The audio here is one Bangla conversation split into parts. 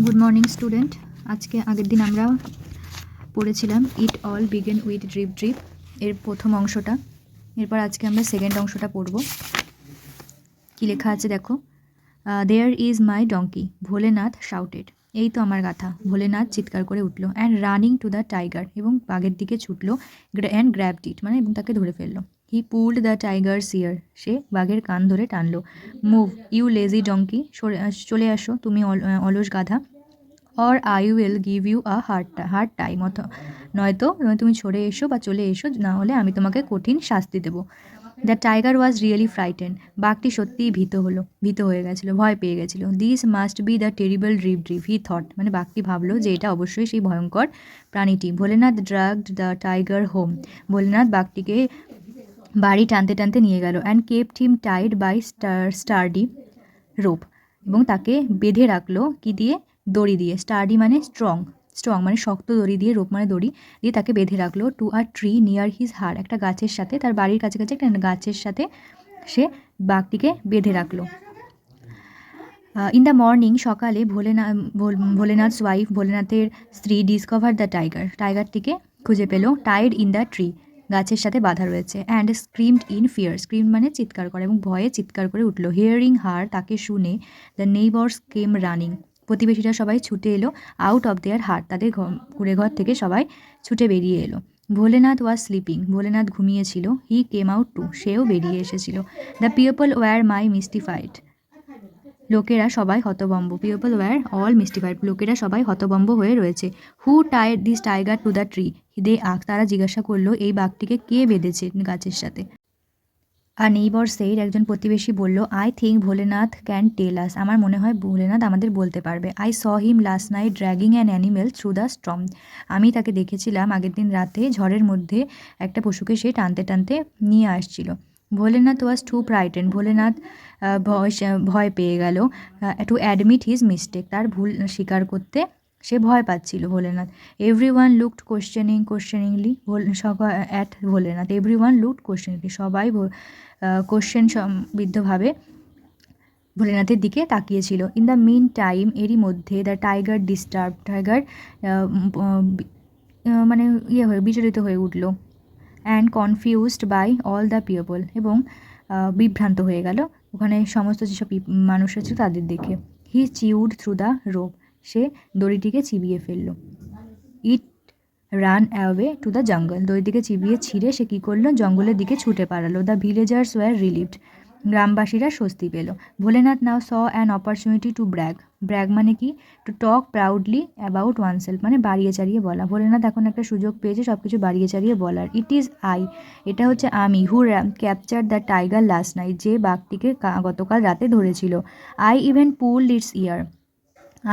Good morning student. আজকে আগের দিন আমরা পড়েছিলাম it all began with drip drip এর প্রথম অংশটা। এরপর আজকে আমরা সেকেন্ড অংশটা পড়ব। কি লেখা আছে দেখো। There is my donkey, Bholenath shouted. এই তো আমার গাথা, ভোলেনাথ চিৎকার করে উঠল। And running to the tiger, এবং বাঘের দিকে ছুটলো। অ্যান্ড গ্র্যাবড ইট, মানে এবং তাকে ধরে ফেললো। He pulled the tiger's ear, সে বাঘের কান ধরে টানলো। মুভ ইউ লেজি ডঙ্কি, চলে আসো তুমি অলস গাধা। Or I will give you a hard time, নয়তো তুমি সরে এসো বা চলে এসো, না হলে আমি তোমাকে কঠিন শাস্তি দেবো। The tiger was really frighten, বাঘটি সত্যিই ভীত হয়ে গেছিলো, ভয় পেয়ে গেছিলো। This must be the terrible drip drip he thought, মানে বাঘটি ভাবলো যে এটা অবশ্যই সেই ভয়ঙ্কর প্রাণীটি। Bholenath dragged the tiger home, Bholenath বাঘটিকে বাড়ি টানতে টানতে নিয়ে গেল। And kept him tied by sturdy rope, এবং তাকে বেঁধে রাখলো কি দিয়ে? দড়ি দিয়ে। স্টার্ডি মানে স্ট্রং মানে শক্ত দড়ি দিয়ে, রোপ মানে দড়ি দিয়ে তাকে বেঁধে রাখলো। To a tree near his her, একটা গাছের সাথে, তার বাড়ির কাছাকাছি একটা গাছের সাথে সে বাঘটিকে বেঁধে রাখলো। ইন দ্য মর্নিং, সকালে ভোলেনাথস ওয়াইফ, ভোলেনাথের স্ত্রী, ডিসকভার দ্য টাইগারটিকে খুঁজে পেল। টাইড ইন দ্য ট্রি, গাছের সাথে বাঁধা রয়েছে। And screamed in fear, scream মানে চিৎকার করে, এবং ভয়ে চিৎকার করে উঠল। হিয়ারিং হার, তাকে শুনে, দ্য নেইবার্স কেম রানিং, প্রতিবেশীরা সবাই ছুটে এলো। আউট অফ দেয়ার হার্ট, তাদের কুড়ে ঘর থেকে সবাই ছুটে বেরিয়ে এলো। ভোলেনাথ ওয়াজ স্লিপিং, ভোলেনাথ ঘুমিয়েছিল। হি কেম আউট টু, সেও বেরিয়ে এসেছিল। The people were my mystified, লোকেরা সবাই হতভম্ব। পিপল ওয়্যার অল মিস্টিফাইড, লোকেরা সবাই হতভম্ব হয়ে রয়েছে। Who tied this tiger to the tree, they ask, তারা জিজ্ঞাসা করলো এই বাঘটিকে কে বেঁধেছে গাছের সাথে। আর নেইবর সেইড, একজন প্রতিবেশী বলল, I think Bholenath can tell us, আমার মনে হয় ভোলেনাথ আমাদের বলতে পারবে। I saw him last night dragging an animal through the storm, আমি তাকে দেখেছিলাম আগের দিন রাতে ঝড়ের মধ্যে একটা পশুকে সে টানতে টানতে নিয়ে আসছিল। ভোলেনাথ ওয়াজ টু ফ্রাইটেন, ভোলেনাথ ভয় পেয়ে গেল। টু অ্যাডমিট হিজ মিস্টেক, তার ভুল স্বীকার করতে সে ভয় পাচ্ছিল Bholenath. Everyone looked questioningly at Bholenath, everyone looked questioningly, সবাই কোশ্চেন বিদ্ধভাবে ভোলেনাথের দিকে তাকিয়েছিল। ইন দ্য মিন টাইম, এরই মধ্যে, দ্য টাইগার টাইগার মানে বিচলিত হয়ে উঠল। And confused by all the people, এবং বিভ্রান্ত হয়ে গেল ওখানে সমস্ত যেসব মানুষ আছে তাদের দেখে। He chewed through the rope, সে দড়িটিকে চিবিয়ে ফেললো। It ran away to the jungle, দড়িটিকে ছিঁড়ে সে কী করলো? জঙ্গলের দিকে ছুটে পালালো। দ্য ভিলেজার্স ওয়্যার রিলিভড, গ্রামবাসীরা স্বস্তি পেল। Bholenath now saw an opportunity to brag মানে কি? To talk proudly about oneself, মানে বাড়িয়ে চাড়িয়ে বলা। ভোলেনাথ এখন একটা সুযোগ পেয়েছে সব কিছু বাড়িয়ে চাড়িয়ে বলার। ইট ইজ আই, এটা হচ্ছে আমি, who capture the tiger last night, যে বাঘটিকে গতকাল রাতে ধরেছিল। I even pulled its ear,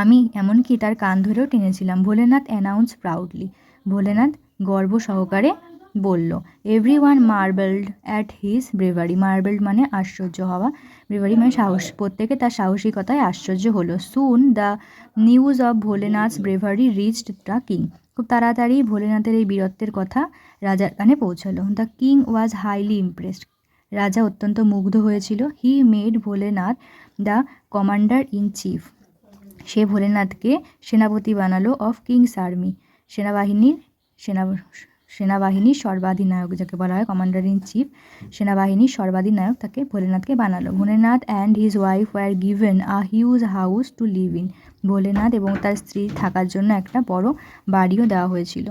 আমি এমনকি তার কান ধরেও টেনেছিলাম। ভোলেনাথ অ্যানাউন্স প্রাউডলি, ভোলেনাথ গর্ব সহকারে বলল। Everyone marvelled at his bravery, marvelled মানে আশ্চর্য হওয়া, ব্রেভারি মানে সাহস, প্রত্যেকে তার সাহসিকতায় আশ্চর্য হলো। Soon the news of Bholenath's bravery reached the king, খুব তাড়াতাড়ি ভোলেনাথের এই বীরত্বের কথা রাজার কানে পৌঁছালো। The king was highly impressed, রাজা অত্যন্ত মুগ্ধ হয়েছিল। He made Bholenath the commander in chief, সে ভোলেনাথকে সেনাপতি বানালো। অফ কিংস আর্মি, সেনাবাহিনীর সর্বাধিনায়ক, যাকে বলা হয় কমান্ডার ইন চিফ, সেনাবাহিনীর সর্বাধিনায়ক, তাকে ভোলেনাথকে বানালো। Bholenath and his wife were given a huge house to live in, Bholenath এবং তার স্ত্রী থাকার জন্য একটা বড় বাড়িও দেওয়া হয়েছিল।